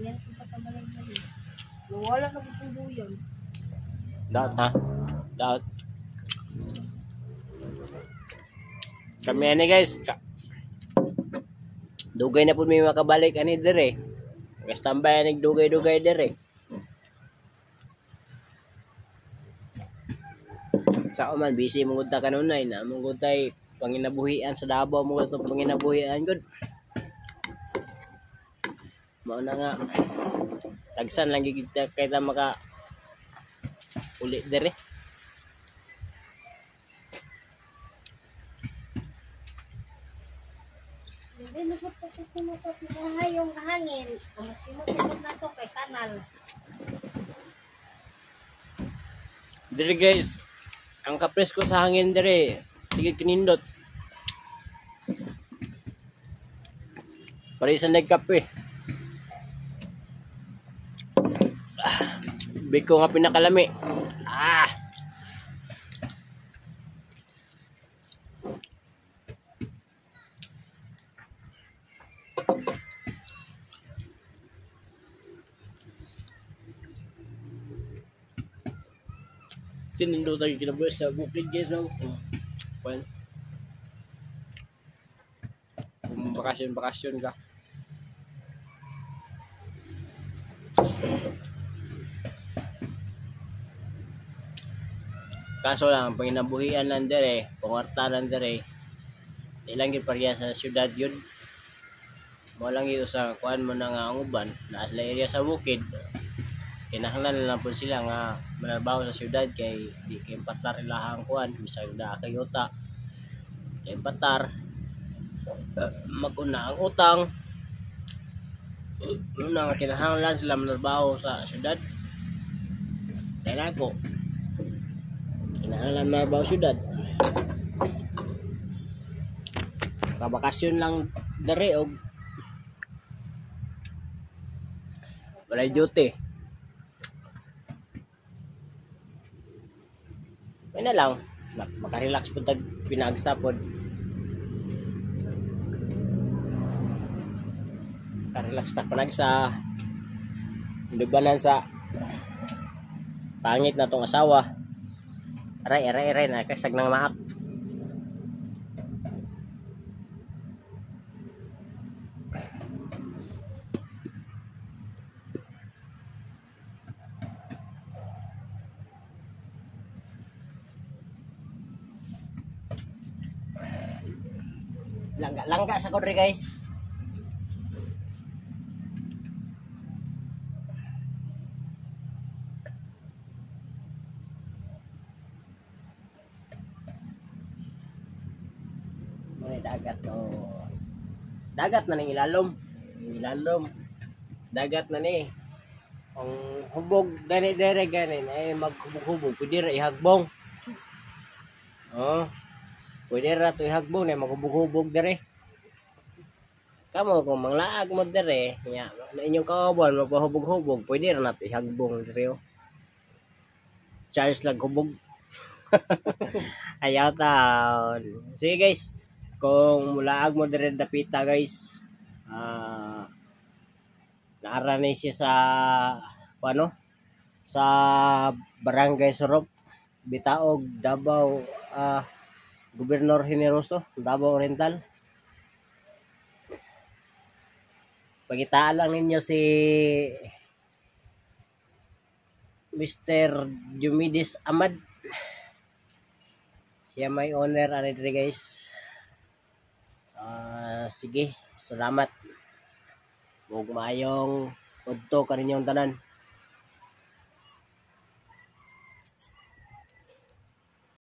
Yan kita kabalay-balay. Wala ka gustong buyon. Daot ha. Daot. Kami ani guys. Dugay na po may makabalik ani dire. Gastambay nig dugay-dugay dire. Sa man busy mong ta kanunay na mong tay panginabuhian sa Davao mo to panginabuhian gud. Mao na nga tagsan lang gid kay ta maka uli dire. Hindi na po sumutot na yung hangin. Mas sumutot na to kay kanal. Dire guys, ang kapres ko sa hangin dire, sige kinindot. Pare sa nagkape. Biko nga pinakalami. Tinindo tayo kinabuhi sa bukid guys no. Kung bakasyon ka. Kaso lang panginabuhian lang dire, pangarta lang dire. Ilang gid pareha sa syudad yun. Mo lang ito sa kuan mo na nga ang uban, naas la area sa bukid. Kinahanglan lang po sila nga manarbaho sa syudad kay di kay patar ilahang kuan bisag da kay uta. Kay patar maguna ang utang. Una nga kinahanglan sila manarbaho sa syudad. Dahil ako kinahanglan manarbaho sa syudad. Kabakasyon lang dere og walay duty. May na lang, makarelax po tag pinagsa po. Makarelax tag panagsa. Dubanan sa pangit na tong asawa. Aray na kasag ng maak. Langga sa kodre guys. May dagat no. Dagat na ning ilalom. Dagat na ni. Ang hubog dere ganin ay maghubog-hubog pwede ra ihagbong. Oh. Pwede ra to ihagbong na maghubog-hubog dere. Kamo kung manglaag mo dire, nya na inyong kauban magpahubog-hubog, pwede ra nato ihagbong dire. Charles lang hubog. Ayaw taon. Sige guys, kung mulaag mo dire dapita guys, naara ni siya sa ano? Sa Barangay Sorop, Bitaog, Davao, Gobernador Generoso, Davao Oriental. Pagitaan lang ninyo si Mr. Jumidis Ahmad. Siya may owner ani diri guys. Sige, salamat. Ug maayong udto kaninyong tanan.